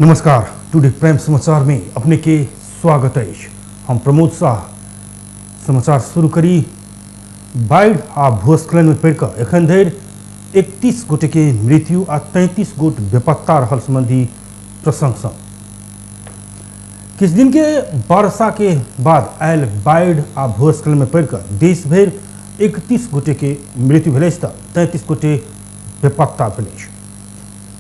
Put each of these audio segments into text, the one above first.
नमस्कार। Today prime समाचार में अपने के स्वागत है। हम प्रमोद शाह समाचार शुरू करी। बाढ़ आ भूस्खलन में पड़कर एखन धरि 31 गोटे के मृत्यु आ 33 गोट बेपत्ता रहल संबंधी प्रशंसा। किछ दिन के वर्षा के बाद आयल बाढ़ आ भूस्खलन में पड़कर देश भर 31 गोटे के मृत्यु भेल अछि, 33 गोटे बेपत्ता भेल अछि।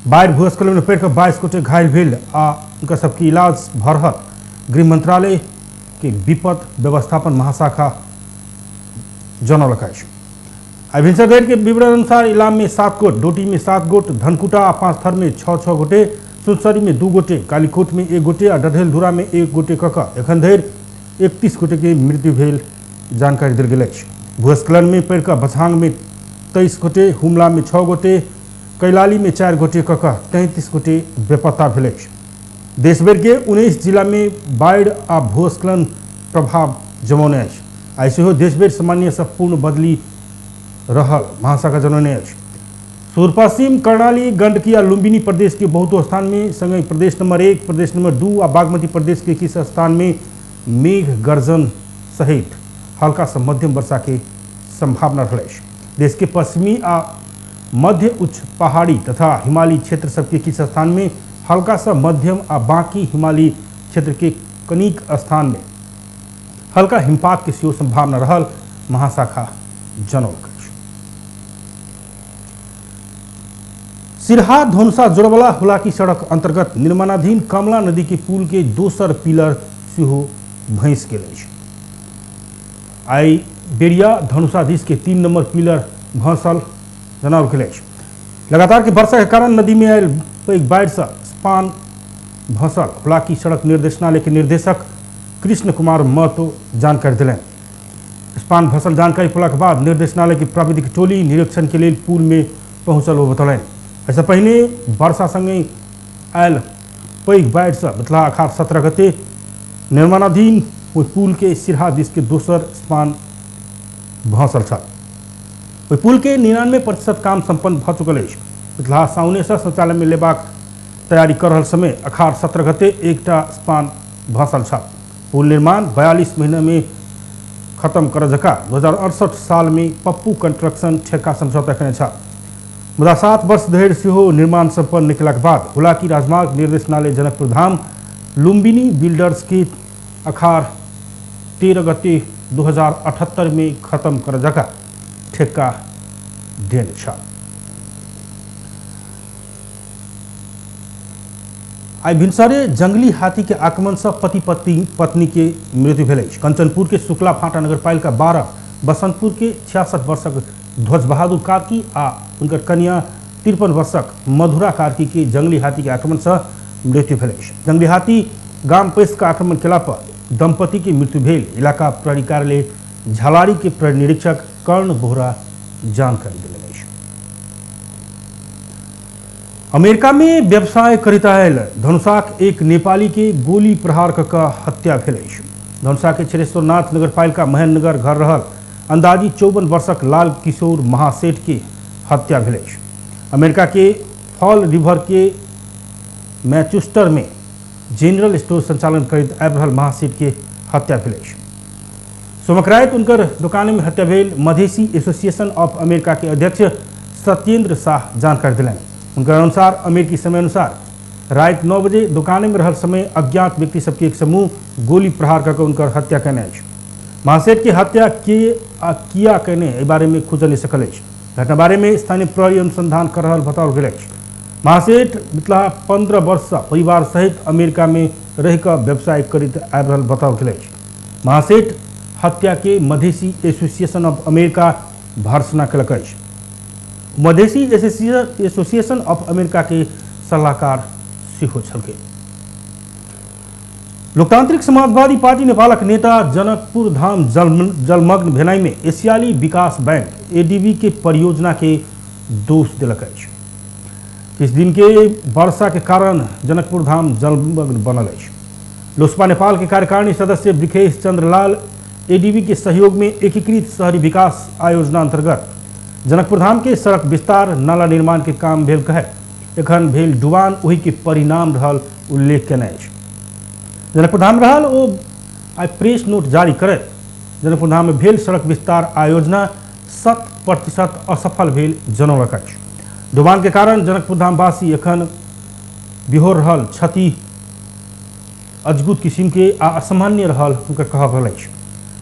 बाढ़ भूस्खलन में पड़कर 22 गोटे घायल भेल आ उनका सबके इलाज भ रहल गृह मंत्रालय के विपद व्यवस्थापन महाशाखा जनौलक अछि। आई भिनसर के विवरण अनुसार इलाम में 7 गोट, डोटी में 7 गोट, धनकुटा आ पाँचथर में 6 गोटे, सुनसरी में 2 गोटे, कालीकोट में 1 गोटे आ डढेलधुरा में 1 गोटे कऽ एखन धरि 31 गोटे के मृत्यु भेल जानकारी देल गेल अछि। भूस्खलन में पड़कर बछांग में 23 गोटे, हुमला में 6 गोटे, कैलाली में 4 गोटे कऽ 33 गोटे बेपत्ता भेल अछि। देशभर के 19 जिला में बाढ़ आ भूस्खलन प्रभाव जमौने अछि। आई सेहो देशभर सामान्य सँ पूर्ण बदली रहल महाशाखा जनौने अछि। पूर्व पश्चिम कर्णाली, गंडकी आ लुम्बिनी प्रदेश के बहुतो स्थान में, संगे प्रदेश नंबर 1, प्रदेश नंबर 2 आ बागमती प्रदेश के किछ स्थान में मेघ गर्जन सहित हल्का से मध्यम वर्षा के संभावना रहल अछि। देश के पश्चिमी आ मध्य उच्च पहाड़ी तथा हिमालयी क्षेत्र सबके किछ स्थान में हल्का सा मध्यम आ बाकी हिमालयी क्षेत्र के कनिक स्थान में हल्का हिमपात के सेहो संभावना रहल महाशाखा जनौलक अछि। सिरहा धनुषा जोड़वाला हुलाकी सड़क अंतर्गत निर्माणाधीन कमला नदी के पुल के दोसर पिलर सेहो भैंस गेल अछि। आई बेरिया धनुषा दिस के 3 नंबर पिलर भंसल जनाओल गेल अछि। लगातार के वर्षा के कारण नदी में आयल पैघ बाढ़ि से स्पान भंसल हुलाकी सड़क निर्देशनालय के निर्देशक कृष्ण कुमार महतो जानकारी दिलनि। स्पान भंसल जानकारी पौला के बाद निर्देशनालय की प्राविधिक टोली निरीक्षण के लिए पुल में पहुंचल ओ बतौलनि। ऐसा पहले वर्षा संगे आयल पैघ बाढ़ि से बतला अखाड़ 17 गते निर्माणाधीन ओहि पुल के सिरहा दिस के दोसर स्पान भंसल छल। ओहि पुल के 99% काम संपन्न भ चुकल अछि। मिथिला साउने से शौचालय में लेबाक तैयारी कर रहल समय अखाड़ 17 गते एकटा स्पान भंसल छल। पुल निर्माण 42 महीना में खत्म कर जका 2068 साल में पप्पू कंस्ट्रक्शन ठेका समझौता कने छल। मुदा 7 वर्ष धरि सेहो निर्माण संपन्न निकला के बाद हुलाकी राजमार्ग निर्देशनालय जनकपुर धाम लुम्बिनी बिल्डर्स के अखाड़ 13 गते 2078 में खत्म कर जका ठेका देने छल। आई भिनसरे जंगली हाथी के आक्रमण से पति पत्नी के मृत्यु भेल अछि। कंचनपुर के शुक्ला फाटा नगरपालिका 12, बसंतपुर के 66 वर्षक ध्वज बहादुर कार्की आ उनकर कन्या 53 वर्षक मधुरा कार्की के जंगली हाथी के आक्रमण से मृत्यु भेल अछि। जंगली हाथी गाम पैस का आक्रमण केला पर दंपति की मृत्यु भेल इलाका प्रहरी कार्यालय झलारी के प्रहरी निरीक्षक कर्ण बोहरा जानकारी दिले। अमेरिका में व्यवसाय करैत आयल धनुषाक एक नेपाली के गोली प्रहार कऽ हत्या भेल अछि। धनुषा के छेरेश्वरनाथ नगरपालिका महेन्द्रनगर घर रहल अंदाजी 54 वर्षक लाल किशोर महासेठ के हत्या भेल अछि। अमेरिका के फॉल रिवर के मैचेस्टर में जनरल स्टोर संचालन करैत आबि रहल महासेठ के हत्या भेल अछि। सोमक राति उनकर दुकान में हत्या भेल मधेसी एसोसिएशन ऑफ अमेरिका के अध्यक्ष सत्येंद्र शाह जानकारी दिलनि। उनकर अनुसार अमेरिकी समय अनुसार राति 9 बजे दुकान में रहल समय अज्ञात व्यक्ति सबके एक समूह गोली प्रहार करके उनकर हत्या कयने अछि। महासेठ की हत्या के आ किया कयने एहि बारे में खुजल नहि सकल अछि। घटना बारे में स्थानीय प्रहरी अनुसंधान कर रहल बताओल गेल अछि। महासेठ मिथिला 15 वर्ष से परिवार सहित अमेरिका में रहि कऽ व्यवसाय करैत आबि रहल बताओल गेल अछि। महासेठ हत्या के मधेसी एसोसिएशन ऑफ अमेरिका भर्त्सना कयलक अछि। मधेसी एसोसिएशन ऑफ अमेरिका के सलाहकार सेहो छलकै। लोकतांत्रिक समाजवादी पार्टी नेपालक नेता जनकपुर धाम जलमग्न भेनाइ में एशियाली विकास बैंक एडीबी के परियोजना के दोष दिलक अछि। किछु दिन के वर्षा के कारण जनकपुर धाम जलमग्न बनल अछि। लोसपा नेपाल के कार्यकारिणी सदस्य ब्रिखेश चंद्र लाल एडीबी के सहयोग में एकीकृत शहरी विकास आयोजना अंतर्गत जनकपुर धाम के सड़क विस्तार नाला निर्माण के काम भेल कहे एखन भेल डुबान ओही के परिणाम रहल उल्लेख कयने अछि। जनकपुर धाम रहल ओ आइ प्रेस नोट जारी करैत जनकपुर धाम में भेल सड़क विस्तार आयोजना 100% असफल भेल जनौलक अछि। डुबान के कारण जनकपुर धामवासी एखन बिहोर रहल क्षति अजगुत किसिम के आ असामान्य रहल हुनकर कहब अछि।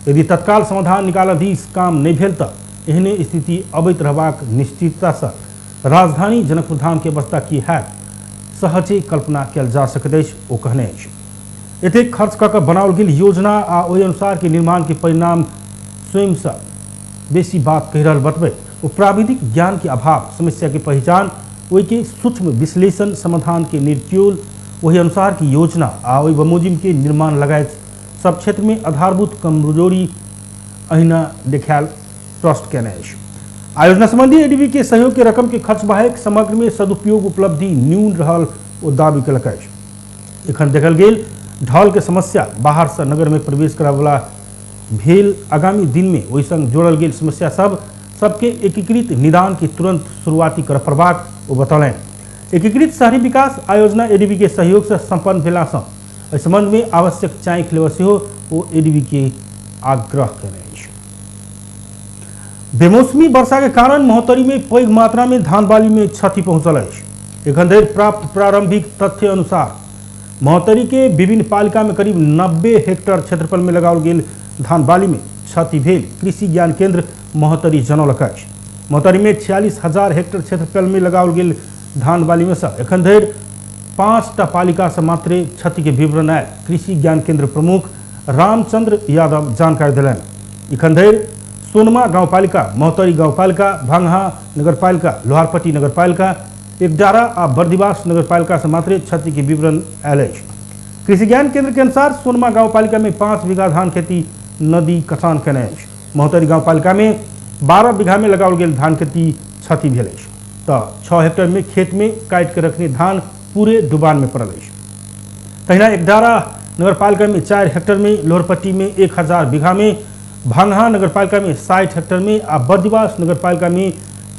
यदि तत्काल समाधान निकालाधीश काम नहीं भेल तऽ एहने स्थिति अबैत रहबाक निश्चितता से राजधानी जनकपुर धाम के अवस्था की हैत सहजे कल्पना कयल जा सकैत अछि। ओ कहने अछि एतेक खर्च कऽ बनाओल गेल योजना आ ओहि अनुसार के निर्माण के परिणाम स्वयं से बेसी बात कहि रहल बतबैत ओ प्राविधिक ज्ञान के अभाव, समस्या के पहचान, ओहि के सूक्ष्म विश्लेषण, समाधान के निर्क्योल, वही अनुसार की योजना आ ओहि बमोजिम के निर्माण लगायत सब क्षेत्र में आधारभूत कमजोरी अहिना देखायल स्पष्ट कयने अछि। आयोजना संबंधी एडीबी के सहयोग के रकम के खर्च बाहेक समग्र में सदुपयोग उपलब्धि न्यून रहल ओ दावी कयलक अछि। एखन देखल गेल ढल के समस्या बाहर से नगर में प्रवेश करय वाला भेल आगामी दिन में ओहि संग जोड़ल गेल समस्या सबके एकीकृत निदान की तुरंत शुरुआती कर पड़बाक ओ बतौलनि। एकीकृत शहरी विकास आयोजना एडीबी के सहयोग से संपन्न भेला सँ एहि संबंध में आवश्यक चाँक लेबऽ सेहो ओ एडीबी के आग्रह कयने अछि। बेमौसमी वर्षा के कारण महोत्तरी में पैघ मात्रा में धान बाली में क्षति पहुंचल अछि। एखन धरि प्राप्त प्रारंभिक तथ्य अनुसार महोत्तरी के विभिन्न पालिका में करीब 90 हेक्टेयर क्षेत्रफल में लगाओल गेल धान बाली में क्षति भेल कृषि ज्ञान केंद्र महोत्तरी जनौलक अछि। महोत्तरी में 46,000 हेक्टेयर क्षेत्रफल में लगाओल गेल धान बाली में से एखन धरि 5टा पालिका से मात्र क्षति के विवरण आयल कृषि ज्ञान केंद्र प्रमुख रामचंद्र यादव जानकारी दिलनि। एखन धरि सोनमा गांवपालिका, महोत्तरी गांवपालिका, भांगहा नगरपालिका, लोहारपट्टी नगरपालिका, एकडारा आ बर्दिवास नगरपालिका से मात्र क्षति के विवरण आयल अछि। कृषि ज्ञान केंद्र के अनुसार सोनमा गांवपालिका में 5 बीघा धान खेती नदी कटान कयने अछि। महोत्तरी गांवपालिका में 12 बीघा में लगाओल गेल धान खेती क्षति भेल अछि तऽ 6 हेक्टेयर में खेत में काटि के रखने धान पूरे डुबान में पड़ल अछि। तहिना एकडारा नगरपालिका में 4 हेक्टेयर में, लोहरपट्टी में 1000 बीघा में, भांगहा नगरपालिका में 60 हेक्टेयर में आ बर्दिवास नगरपालिका में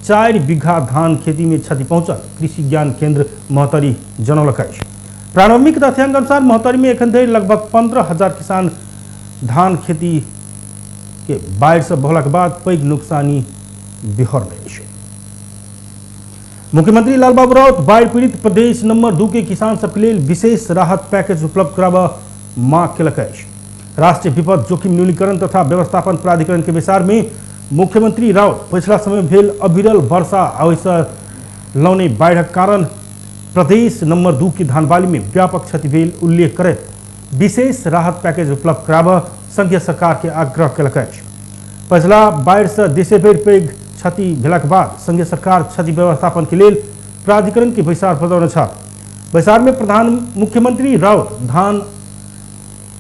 4 बीघा धान खेती में क्षति पहुंचल कृषि ज्ञान केंद्र महोत्तरी जनौलक अछि। प्रारंभिक तथ्यांक अनुसार महोत्तरी में एखन धरि लगभग 15,000 किसान धान खेती के बाढ़ि से बहलाक बाद पैघ नुकसानी बिहर में अछि। मुख्यमंत्री लालबाबू राउत बाढ़ि पीड़ित प्रदेश नंबर 2 के किसान सबके लेल विशेष राहत पैकेज उपलब्ध कराबऽ मांग केलक अछि। राष्ट्रीय विपद जोखिम न्यूनीकरण तथा व्यवस्थापन प्राधिकरण के विचार में मुख्यमंत्री राउत पिछला समय भेल अविरल वर्षा आ ओहिसँ लौने बाढ़िक कारण प्रदेश नंबर 2 की धानबाली में व्यापक क्षति भेल उल्लेख करैत विशेष राहत पैकेज उपलब्ध कराबऽ संघीय सरकार के आग्रह केलक अछि। पिछला बाढ़ि से देशे भरि पैघ क्षति भेलाक बाद संघीय सरकार क्षति व्यवस्थापन के लेल प्राधिकरण के बैसार बजौने छल। बैसार में प्रधान मुख्यमंत्री राउत धान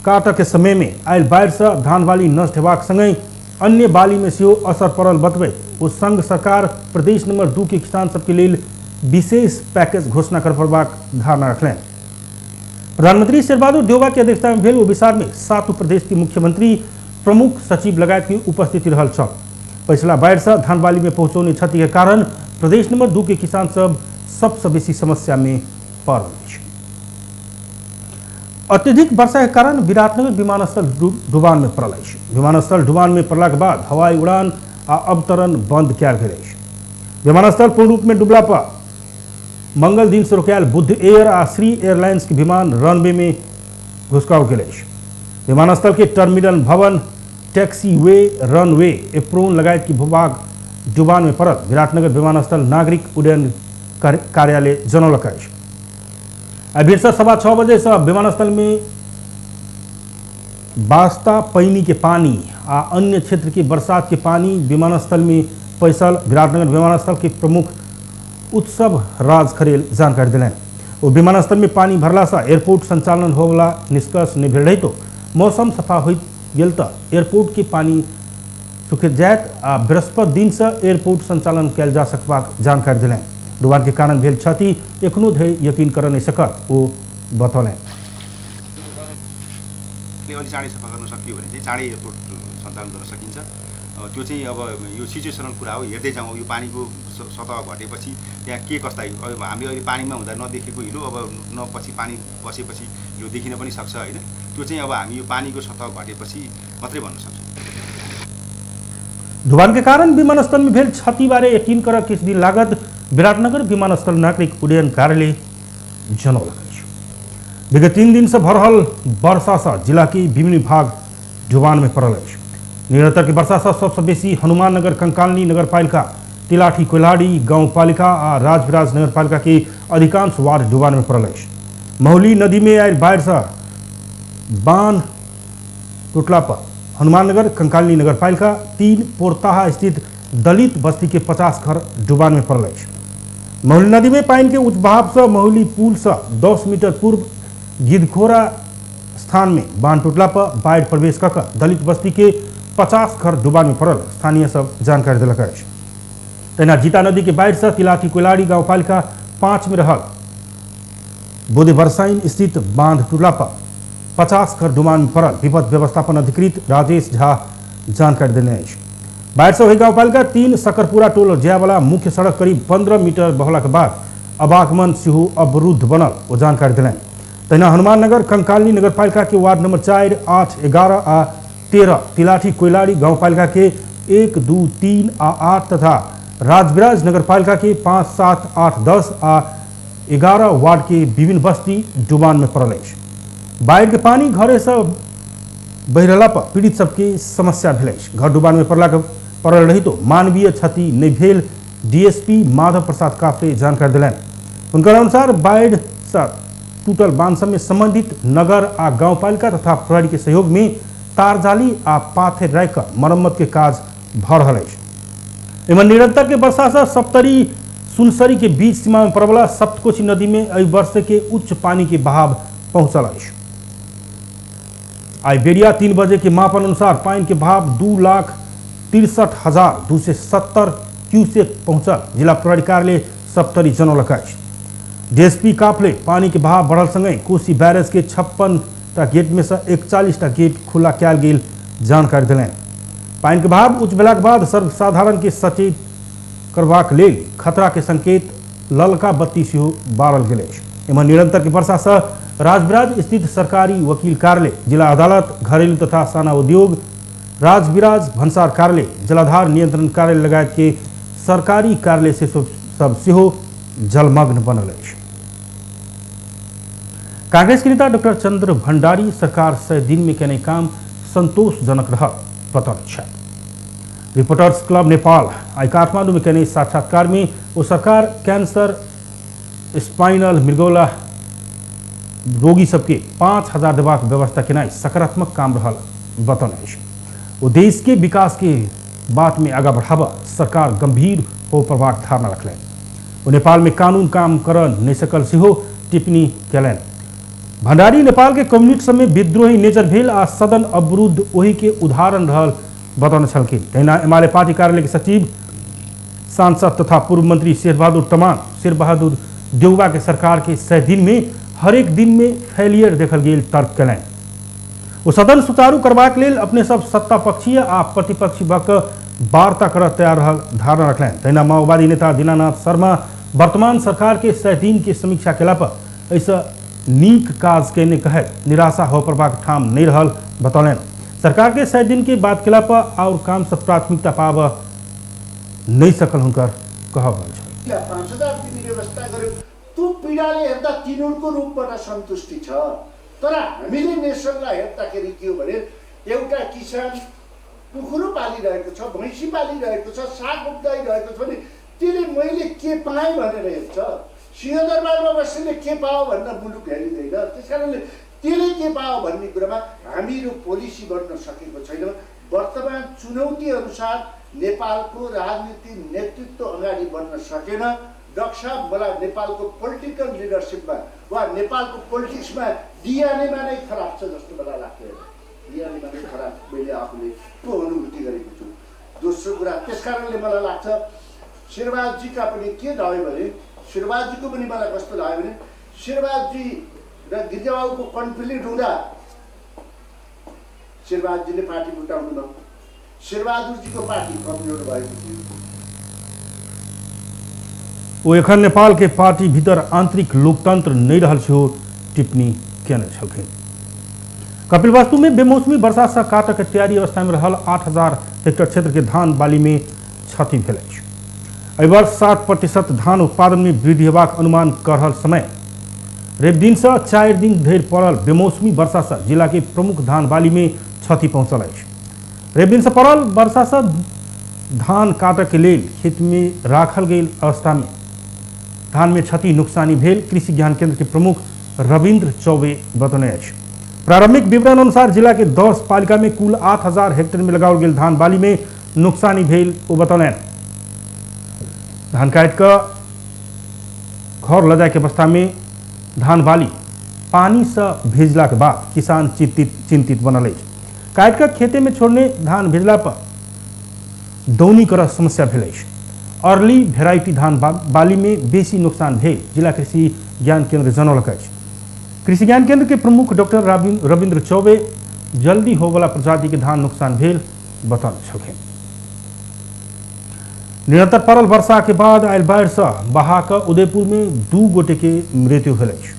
काटऽ के समय में आयल बाढ़ि से धान बाली नष्ट हेबाक संगे अन्य बाली में सेहो असर पड़ल बतबैत ओ संघ सरकार प्रदेश नंबर 2 के किसान सबके लेल विशेष पैकेज घोषणा कर पड़बाक धारणा रखलनि। प्रधानमंत्री शेरबहादुर देउबा के अध्यक्षता में भेल ओ विचार में 7 प्रदेश के मुख्यमंत्री, प्रमुख सचिव लगायत की उपस्थिति रहल छल। पिछला बाढ़ि से धान बाली में पहुंचौने क्षति के कारण प्रदेश नंबर 2 के किसान सब सबसे बेसी समस्या में पड़ल अछि। अत्यधिक वर्षा के कारण विराटनगर विमानस्थल डुबान में पड़ल अछि। विमानस्थल डुबान में पड़ला के बाद हवाई उड़ान आ अवतरण बंद कयल गेल अछि। विमानस्थल पूर्ण रूप में डूबला पर मंगल दिन से रोकायल बुद्ध एयर आ श्री एयरलाइंस के विमान रनवे में घुसकाओल गेल अछि। विमानस्थल के टर्मिनल भवन, टैक्सी वे, रनवे, एप्रोन लगायत की भूभाग डुबान में पड़ल विराटनगर विमानस्थल नागरिक उड्डयन कार्यालय जनौलक अछि। भिनसर 6:15 बजे से विमानस्थल में बास्ता पानी के पानी आ अन्य क्षेत्र के बरसात के पानी विमानस्थल में पैसल विराटनगर विमानस्थल के प्रमुख उत्सव राज खरेल जानकारी दिलनि। ओ विमानस्थल में पानी भरला से एयरपोर्ट संचालन होवला निष्कर्ष नहीं भेल रही तो मौसम सफा हो गेल तो एयरपोर्ट के पानी सुखि जायत आ बृहस्पति दिन से एयरपोर्ट संचालन कयल जा सकबाक जानकारी दिलनि। डुबान के कारण भेल क्षति एखनो धरि यकीन कर नहीं सकत ओ बतौलनि। चाँडै सफा गर्न सकियो भने चाहिँ चाँडै एयरपोर्ट सञ्चालन गर्न सकिन्छ त्यो चाहिँ अब यो सिचुएसनल कुरा हो, हेर्दै जाउँ। यो पानीको सतह घटेपछि त्यहाँ के कस्ता अब हामीले अहिले पानीमा हुँदा नदेखेको हिलो अब पछि पानी बसेपछि यो देखिन पनि सक्छ होइन। त्यो चाहिँ अब हामी यो पानीको सतह घटेपछि मात्रै भन्न सक्छौँ। डुबान के कारण विमानस्थल में भेल क्षति बारे यकीन कर किस दिन लागत विराटनगर विमानस्थल नागरिक उड्डयन कार्यालय जनौलक। विगत 3 दिन से भरहल वर्षा से जिला के विभिन्न भाग डुबान में पड़ल। निरंतर के वर्षा से सबसे बेसी हनुमाननगर कंकालनी नगरपालिका, तिलाठी कोइलाड़ी गाउँपालिका आ राजविराज नगरपालिका के अधिकांश वार्ड डुबान में पड़ल। महुली नदी में आयल बाढ़ से बांध टूटला पर हनुमाननगर कंकालनी नगरपालिका 3 पोरताहा स्थित दलित बस्ती के 50 घर डुबान में पड़ल। महुली नदी में पानी के उच्च बहाव से महुली पुल से 10 मीटर पूर्व गिद्धखोरा स्थान में बांध टूटला पर बाढ़ प्रवेश कर दलित बस्ती के 50 घर डुबान में पड़ल। स्थानीय सब जानकारी दिलक। तहिना जीता नदी के बाढ़ से तिलाठी कोइलाड़ी गाउँपालिका 5 में रहल बोधे बरसाइन स्थित बांध टूटला पर 50 घर डुबान में पड़ल। विपद व्यवस्थापन अधिकृत राजेश झा जानकारी देने। बाढ़ से हुई गाउँपालिका 3 सकरपुरा टोल जयावाला मुख्य सड़क करीब 15 मीटर बहला के बाद आवागमन सेहो अवरुद्ध बनल, वो जानकारी दिलें। तहिना हनुमाननगर कंकालनी नगरपालिका के वार्ड नंबर 4, 8, 11 आ 13, तिलाठी कोइलाड़ी गाउँपालिका के 1, 2, 3 आ 8 तथा राजविराज नगरपालिका के 5, 7, 8, 10 आ 11 वार्ड के विभिन्न बस्ती डुबान में पड़ल। बाढ़ के पानी घरे से बह रहला पर पीड़ित सबके समस्या भेल। घर डुबान में पड़ल रही तो मानवीय क्षति नहीं भेल, डीएसपी माधव प्रसाद काफ्रे जानकारी दिलें। उनकर अनुसार बाढ़ से टूटल बांध में संबंधित नगर आ गाउँपालिका तथा प्रहरी के सहयोग में तारजाली आ पाथर राख मरम्मत के काज भ रहा है। एवं निरंतर के वर्षा से सप्तरी सुनसरी के बीच सीमा में पड़वला सप्तकोशी नदी में एहि वर्ष के उच्च पानी के बहाव पहुंचल है। आई बेरिया 3 बजे के मापन अनुसार पानी के बहाव 2,63,270 क्यूसेक पहुंचल। जिला प्रहरी कार्यालय सप्तरी जनौलक। डीएसपी काफले पानी के बहाव बढ़ल संगे कोसी बैरेज के 56टा गेट में से 41टा गेट खुला कयल गेल जानकारी दिलें। पानी के बहाव उच्च भेला के बाद सर्वसाधारण के सचेत करबाक लेल खतरा के संकेत ललका बत्ती सेहो बारल गेल। एवं निरंतर के वर्षा से राजविराज स्थित सरकारी वकील कार्यालय, जिला अदालत, घरेलू तथा साना उद्योग, राजविराज भन्सार कार्यालय, जलाधार नियंत्रण कार्यालय लगायत के सरकारी कार्यालय से सब सेहो जलमग्न बनल है। कांग्रेस के नेता डॉक्टर चंद्र भंडारी सरकार 100 दिन में केने काम संतोषजनक रहा बतौल। रिपोर्टर्स क्लब नेपाल आई काठमांडू में केने साक्षात्कार में वो सरकार कैंसर, स्पाइनल मृगोला रोगी सबके 5,000 देवाक व्यवस्था केनाई सकारात्मक काम रहल बतौल। वो देश के विकास के बात में आगा बढ़ावा सरकार गंभीर हो प्रभाव धारणा रखलें। वो नेपाल में कानून काम कर नहीं सकल सेहो टिप्पणी कलें। भंडारी नेपाल के कम्युनिस्ट सब में विद्रोही नेचर भेल आ सदन अवरुद्ध वही के उदाहरण रहल बतौने छलखिन। तहिना एमाले पार्टी कार्यालय के सचिव, सांसद तथा पूर्व मंत्री शेरबहादुर देउबा के सरकार के 100 दिन में हरेक दिन में फेलियर देखल गेल तर्क कलें। वो सदन सुचारू करबाक लेल अपने सब सत्ता पक्षीय आ प्रतिपक्षी भक वार्ता कर तैयार रहल धारणा रखलें। तहिना माओवादी नेता दीनानाथ शर्मा वर्तमान सरकार के 100 दिन के समीक्षा केला पर ऐसा नीक काज केने कहे निराशा हो प्रभाक ठाम नहीं रहल बतौलें। सरकार के 100 दिन के बाद केला पर और काम सब प्राथमिकता पाव नहीं सकल हुनकर कहब छ। 5,000 दिने व्यवस्था गर्यो, त्यो पीडाले हेर्दा तिनीहरूको रूपबाट सन्तुष्टि छ। तर हामीले नेसनलाई हेर्दाखेरि के हो भने एउटा किसान कुखुरो पालिरहेको छ, भैँसी पालिरहेको छ, साग उब्जाइरहेको छ भने त्यसले मैले के पाएँ भनेर हेर्छ। सिंहदरबारमा बस्नेले के पाओ भनेर मुलुक हेरिँदैन। त्यस कारणले त्यसले के पाओ भन्ने कुरामा हामीहरू पोलिसी बन्न सकेको छैनौँ। वर्तमान चुनौती अनुसार नेपालको राजनीतिक नेतृत्व अगाडि बढ्न सकेन। डाक्टर साहब, मलाई नेपालको पोलिटिकल लिडरसिपमा वा नेपालको पोलिटिक्समा डिएनएमा नै खराब छ जस्तो मलाई लाग्दैन। डिएनएमा नै खराब मैले आफूले त्यो अनुभूति गरेको छु। दोस्रो कुरा, त्यस कारणले मलाई लाग्छ शेरबहादुरजीका पनि के भयो भने शेरबहादुरजीको पनि मलाई कस्तो लाग्यो भने शेरबहादुरजी र गिरिजाबाबुको कन्फ्लिक्ट हुँदा शेरबहादुरजीले पार्टी बुटाउनु भयो। शेरबहादुरजीको पार्टी कमजोर भएको थियो। वो एखन नेपाल के पार्टी भीतर आंतरिक लोकतंत्र नहीं रहल छो टिप्पणी केने छलखिन। कपिलवस्तु में बेमौसमी वर्षा से काटक तैयारी अवस्था में रहल 8000 हेक्टेयर क्षेत्र के धान बाली में क्षति भेल अछि। एहि वर्ष 7% धान उत्पादन में वृद्धि हेबाक अनुमान कर रहल समय रवि दिन से 4 दिन धरि पड़ल बेमौसमी वर्षा से जिला के प्रमुख धान बाली में क्षति पहुंचल अछि। रवि दिन से पड़ल वर्षा से धान काटक के लेल खेत में राखल गेल अवस्था में धान में क्षति नुकसानी भेल कृषि ज्ञान केंद्र के प्रमुख रविंद्र चौबे बतौने अछि। प्रारंभिक विवरण अनुसार जिला के 10 पालिका में कुल 8000 हेक्टेयर में लगाओल गेल धान बाली में नुकसानी भेल ओ बतौने। धान काट कर घर ल जाए के अवस्था में धान बाली पानी से भेजला के बाद किसान चिंतित बनल अछि। काट कर खेते में छोड़ने धान भेजला पर दौनी कर समस्या भेल अछि। अर्ली भेराइटी धान बाली में बेसी नुकसान भेल जिला कृषि ज्ञान केंद्र जनौलक अछि। कृषि ज्ञान केंद्र के प्रमुख डॉक्टर रविंद्र चौबे जल्दी हो वाला प्रजाति के धान नुकसान भेल बतौने छलखिन। निरंतर पड़ल वर्षा के बाद आयल बाढ़ से बहा कर उदयपुर में 2 गोटे के मृत्यु भेल अछि।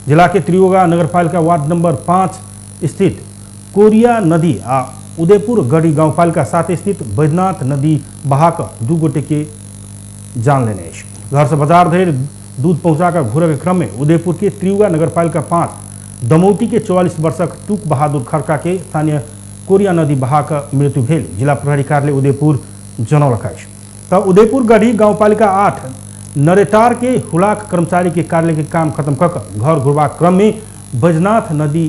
जिला के त्रियुगा नगरपालिका वार्ड नंबर 5 स्थित कोरिया नदी आ उदयपुर गढ़ी गांवपालिका 7 स्थित बैद्यनाथ नदी बहा कर 2 गोटे के जान लेने अछि। घर से बाजार धरि दूध पहुंचाकर घूरे के क्रम में उदयपुर के त्रियुगा नगरपालिका 5 दमौटी के 44 वर्षक टूक बहादुर खड़का के स्थानीय कोरिया नदी बहा कर मृत्यु भेल जिला प्रहरी कार्यालय उदयपुर जनौलक अछि। तब उदयपुर गढ़ी गांवपालिका 8 नरेटार के हुलाक कर्मचारी के कार्यालय के काम खत्म कर घर घुरबाक क्रम में बैजनाथ नदी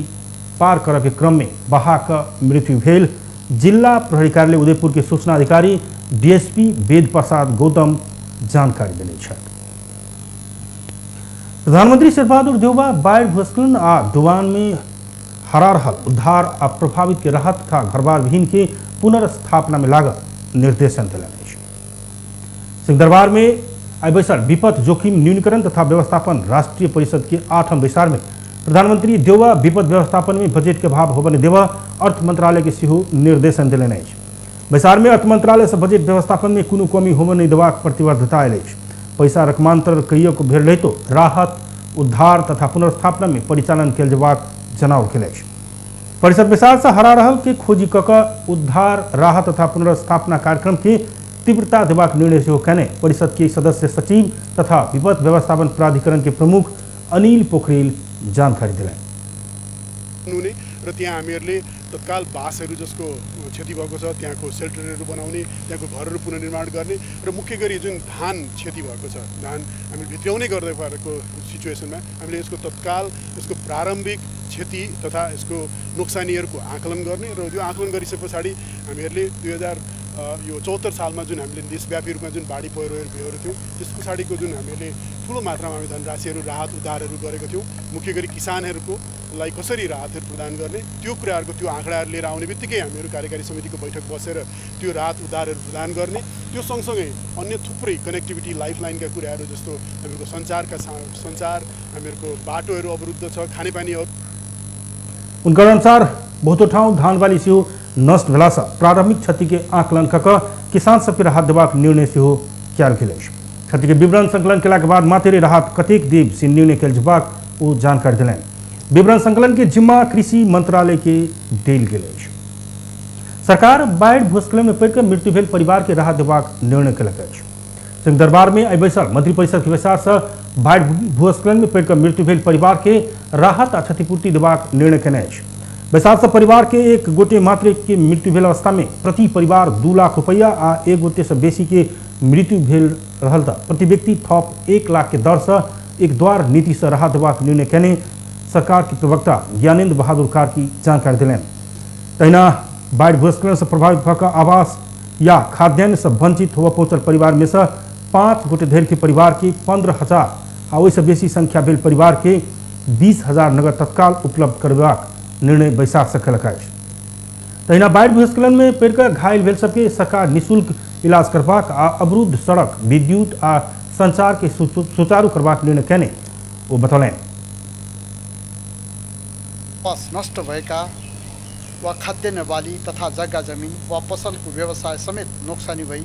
पार करे के क्रम में बहा कर मृत्यु भेल जिला प्रहरी कार्यालय उदयपुर के सूचना अधिकारी डीएसपी वेद प्रसाद गौतम जानकारी देने छथि। प्रधानमंत्री शेरबहादुर देउवा बाढ़ भूस्खलन आ डुबान में हरा रहल उद्धार आ प्रभावित के राहत का घरबार विहीन के पुनर्स्थापना में लागत निर्देशन दिलनि अछि। सिंहदरबार में आई बैसल विपद जोखिम न्यूनीकरण तथा व्यवस्थापन राष्ट्रीय परिषद के 8म बैसार में प्रधानमंत्री देउवा विपद व्यवस्थापन में बजट के अभाव होबने देवा अर्थ मंत्रालय के सेहो निर्देशन दिलनि अछि। बैसार में अर्थ मंत्रालय से बजट व्यवस्थापन में कोनो कमी होबने देबाक प्रतिबद्धता आयल अछि। पैसा रकमांतर कईयो भेल रहितो राहत उद्धार तथा पुनर्स्थापना में परिचालन कयल जेबाक जनाओल गेल अछि। परिषद बैसार से हरा रहल के खोजी कऽ उद्धार राहत तथा पुनर्स्थापना कार्यक्रम के तीव्रता देबाक निर्णय सेहो कयने परिषद के सदस्य सचिव तथा विपद व्यवस्थापन प्राधिकरण के प्रमुख अनिल पोखरेल जानकारी दिलाए। र त्यहाँ हामीहरूले तत्काल बासहरू जसको क्षति भएको छ त्यहाँको सेल्टरहरू बनाउने त्यहाँको घरहरू पुनर्निर्माण गर्ने र मुख्य गरी जुन धान क्षति भएको छ धान हामी भित्र्याउने गर्दै भएको सिचुएसनमा हामीले यसको तत्काल यसको प्रारम्भिक क्षति तथा यसको नोक्सानीहरूको आकलन गर्ने र यो आकलन गरिसके पछाडि हामीहरूले 2074 सालमा जुन हामीले देशव्यापी रूपमा जुन बाढी पहिरोहरू भेहरू थियौँ त्यस पछाडिको जुन हामीले ठुलो मात्रामा हामी धनराशिहरू राहत उद्धारहरू गरेको थियौँ मुख्य गरी किसानहरूको लाई कसरी राहतहरू प्रदान गर्ने त्यो कुराहरूको त्यो आँकडाहरू लिएर आउने बित्तिकै हामीहरू कार्यकारी समितिको बैठक बसेर त्यो राहत उद्धारहरू प्रदान गर्ने त्यो सँगसँगै अन्य थुप्रै कनेक्टिभिटी लाइफलाइनका कुराहरू जस्तो हामीहरूको सञ्चार हामीहरूको बाटोहरू अवरुद्ध छ खानेपानी। उनका अनुसार बहुतो ठाउँ धान बाली सेहो नष्ट भेला से प्रारंभिक क्षति के आकलन कऽ किसान सबके राहत देबाक निर्णय सेहो कयल गेल अछि। क्षति के विवरण संकलन केला के बाद मात्र राहत कतेक देब से निर्णय कयल जेबाक ओ जानकारी देलनि। विवरण संकलन के जिम्मा कृषि मंत्रालय के देल गेल अछि। सरकार बाढ़ भूस्खलन में पड़ि मृत्यु भेल परिवार के राहत देबाक निर्णय कयलक अछि। सिंहदरबार में आई बैसल मंत्रिपरिषद के बैसार से बाढ़ भूस्खलन में पड़ि मृत्यु भेल परिवार के राहत आ क्षतिपूर्ति देबाक निर्णय कयने अछि। बैसार से परिवार के एक गोटे मात्र के मृत्यु भेल अवस्था में प्रति परिवार 2 लाख रुपया आ एक गोटे से बेसी के मृत्यु भेल रहल त प्रति व्यक्ति थप 1 लाख के दर से एक द्वार नीति से राहत देबाक निर्णय कयने सरकार के प्रवक्ता ज्ञानेन्द्र बहादुर कार्की जानकारी दिलनि। तहिना बाढ़ भूस्खलन से प्रभावित भऽ आवास या खाद्यान्न से वंचित होबऽ पहुंचल परिवार में से 5 गोटे धरि के परिवार के 15,000 आ ओहिसँ बेसी संख्या भेल परिवार के 20,000 नगद तत्काल उपलब्ध करबाक निर्णय बैसार से कयलक अछि। तहिना बाढ़ भूस्खलन में पड़ि घायल भेल सबके सरकार निःशुल्क इलाज करबाक आ अवरुद्ध सड़क विद्युत आ संचार के सुचारू करबाक निर्णय कयने ओ बतौलनि। नष्ट भएका वा खाद्यान्न बाली तथा जग्गा जमिन वा पसलको व्यवसाय समेत नोक्सानी भई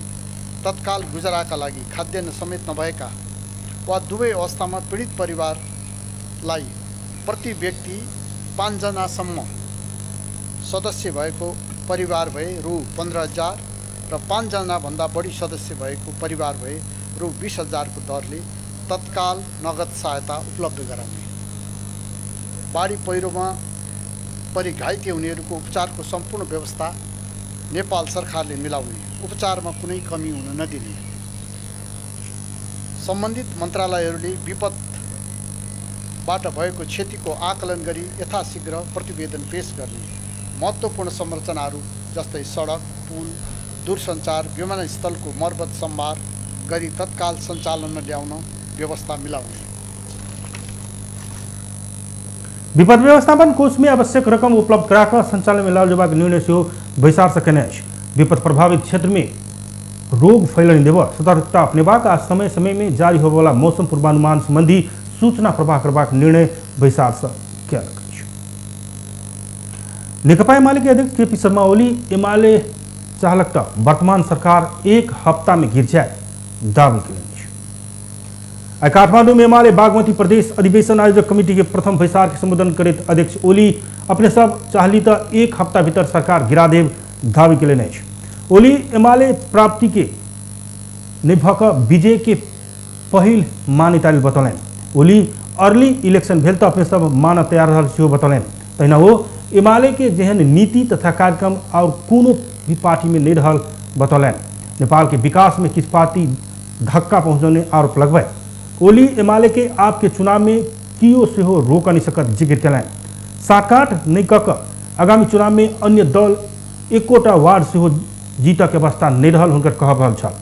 तत्काल गुजाराका लागि खाद्यान्न समेत नभएका वा दुवै अवस्थामा पीडित परिवारलाई प्रति व्यक्ति 5 जनासम्म सदस्य भएको परिवार भए रु 15,000 र 5 जनाभन्दा बढी सदस्य भएको परिवार भए रु 20,000 को दरले तत्काल नगद सहायता उपलब्ध गराउने, बाढी पहिरोमा परि घाइते हुनेहरूको उपचारको सम्पूर्ण व्यवस्था नेपाल सरकारले मिलाउने, उपचारमा कुनै कमी हुन नदिने, सम्बन्धित मन्त्रालयहरूले विपदबाट भएको क्षतिको आकलन गरी यथाशीघ्र प्रतिवेदन पेश गर्ने, महत्त्वपूर्ण संरचनाहरू जस्तै सडक, पुल, दूरसञ्चार, विमानस्थलको मर्मत सम्भार गरी तत्काल सञ्चालनमा ल्याउन व्यवस्था मिलाउने। विपद व्यवस्थापन कोष में आवश्यक रकम उपलब्ध कराकर संचालन में लाल जवाब निर्णय से वैसार सकेने। विपद प्रभावित क्षेत्र में रोग फैलने देव सतर्कता अपनेबाक आ समय समय में जारी होने वाला मौसम पूर्वानुमान संबंधी सूचना प्रवाह करबाक निर्णय वैसार से किया। नेकपा एमाले के अध्यक्ष केपी शर्मा ओली एमाले चाहलक वर्तमान सरकार 1 हफ्ता में गिर जाए दावी किए। काठमांडू में एमाले बागमती प्रदेश अधिवेशन आयोजक कमेटी के प्रथम वैसार के संबोधन करित अध्यक्ष ओली अपने सब चाहली तो 1 हफ्ता भीतर सरकार गिरा देव दावी के। ओली एमाले प्राप्ति के निभक विजय के पहिल मान्यता बतौलें। ओली अर्ली इलेक्शन भेल तो अपने सब मान तैयार रहा बतौलें। तहिना वो एमाले के जेहन नीति तथा कार्यक्रम और कोनो भी पार्टी में नहीं रहा बतौलें। नेपाल के विकास में किस पार्टी धक्का पहुँचाने आरोप लगवाए। ओली एमाले के आपके चुनाव में कियो से हो रोक नहीं सकत जिक्र कलें। साठगांठ नहीं कक आगामी चुनाव में अन्य दल 1 वार्ड से हो जीतक अवस्था नहीं रहल हुनकर कहब रहल छल।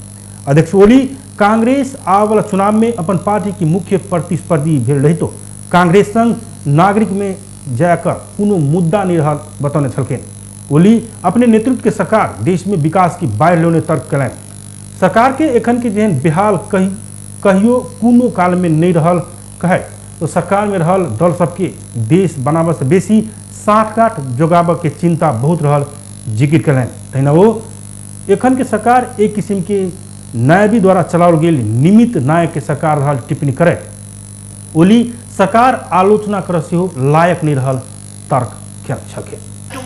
अध्यक्ष ओली कांग्रेस आवाला चुनाव में अपन पार्टी की मुख्य प्रतिस्पर्धी भेल रही तो कांग्रेस संग नागरिक में जाकर कोनो मुद्दा नहीं रहल बतौने छलकें। ओली अपने नेतृत्व के सरकार देश में विकास की बाढ़ लेने तर्क कलें। सरकार के एखन के जेहन बेहाल कहियो कोनो काल में नहीं रहल कहे तो सरकार में रहल दल सबके देश बनाब से बेसी साठगांठ जोगाब के चिंता बहुत रहल जिक्र कलें। तहिना वो एखन के सरकार एक किस्म के नायबी द्वारा चलाओल गेल निमित्त नायक के सरकार रहल टिप्पणी करे। ओली सरकार आलोचना कर लायक नहीं रहल तर्क छके।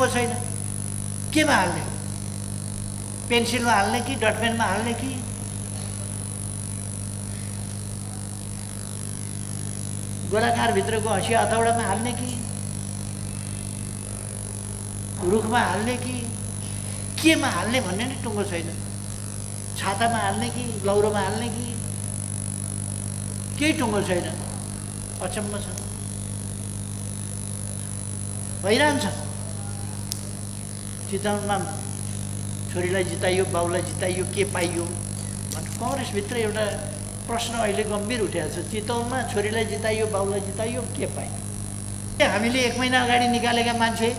छैन केमा हाल्ने, पेन्सिलमा हाल्ने कि डटपेनमा हाल्ने कि गोलाकार भित्रको हँसिया हथौडामा हाल्ने कि रुखमा हाल्ने कि केमा हाल्ने भन्ने नै टुङ्गो छैन। छातामा हाल्ने कि लौरोमा हाल्ने कि केही टुङ्गो छैन। अचम्म छ, भइरहन्छ। चितवनमा छोरीलाई जिताइयो, बाउलाई जिताइयो, के पाइयो भने कङ्ग्रेसभित्र एउटा प्रश्न अहिले गम्भीर उठेको छ। चितवनमा छोरीलाई जिताइयो, बाउलाई जिताइयो, के पाइयो। हामीले 1 महिना अगाडि निकालेका मान्छे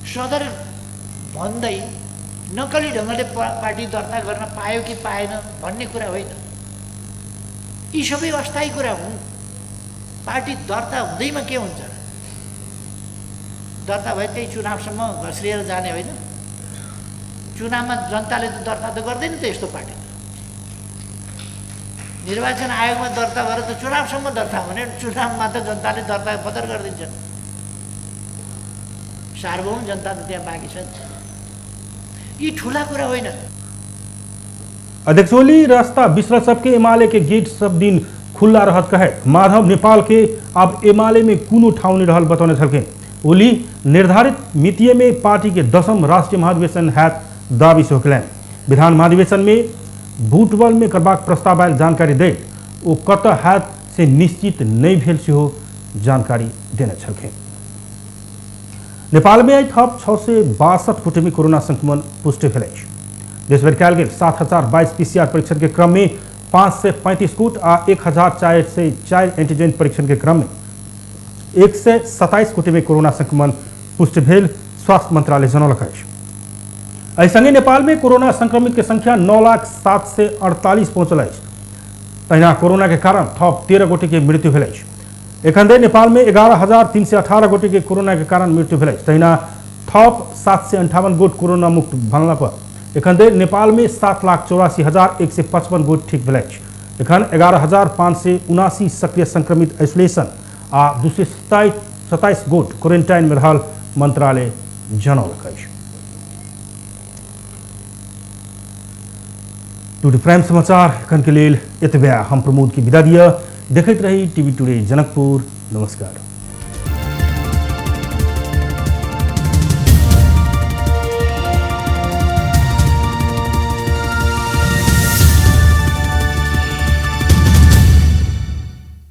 सदर भन्दै नक्कली ढङ्गले पार्टी दर्ता गर्न पायो कि पाएन भन्ने कुरा होइन। यी सबै अस्थायी कुरा हुन्। पार्टी दर्ता हुँदैमा के हुन्छ? दर्ता भए त्यही चुनावसम्म घस्रिएर जाने होइन। चुनावमा जनताले त दर्ता त गर्दैन त यस्तो पार्टी। निर्वाचन आयोगमा दर्ता भएर त चुनावसम्म दर्ता हुने, चुनावमा त जनताले दर्ता बदर गरिदिन्छन्। सार्वभौम जनता त त्यहाँ बाँकी छ। यी ठुला कुरा होइन। अध्यक्ष ओली रास्ता बिसर सबके एमाले के गेट सब दिन खुला रहत कहे। माधव नेपाल के अब एमाले में कोनो ठाउँ नहीं रहल बतौने छलके। ओली निर्धारित मितिये में पार्टी के 10म राष्ट्रीय महाधिवेशन हैत दावी से होकलें। विधान महाधिवेशन में बूटबल में करबाक प्रस्ताव आयल जानकारी दे वो कत हैत से निश्चित नहीं भेल से हो जानकारी देने छलके। नेपाल में थप 662 गोटे में कोरोना संक्रमण पुष्टि भेल। देशभर कयल गेल 7022 PCR परीक्षण के क्रम में 535 गोट आ 1404 एंटीजन परीक्षण के क्रम में 127 गोटे में कोरोना संक्रमण पुष्टि भेल स्वास्थ्य मंत्रालय जनौलक अछि। एहि संगे नेपाल में कोरोना संक्रमित के संख्या 9,0748 पहुंचल अछि। तहिना कोरोना के कारण थप 13 गोटे के मृत्यु भेल अछि। एखन धरि नेपाल में 11,318 गोटे के कोरोना के कारण मृत्यु भेल अछि। तहिना थप 758 गोट कोरोना मुक्त भल्न पर एखन धरि नेपाल में 7,84,155 गोट ठीक भेल अछि। एखन 11,579 सक्रिय संक्रमित आइसोलेशन आ 227 गोट क्वारेंटाइन में रहल मंत्रालय जनौलक अछि। टुडे प्राइम समाचार एखन के लेल एतबे। हम प्रमोद की विदा दिया। देखते रही टीवी टुडे जनकपुर। नमस्कार।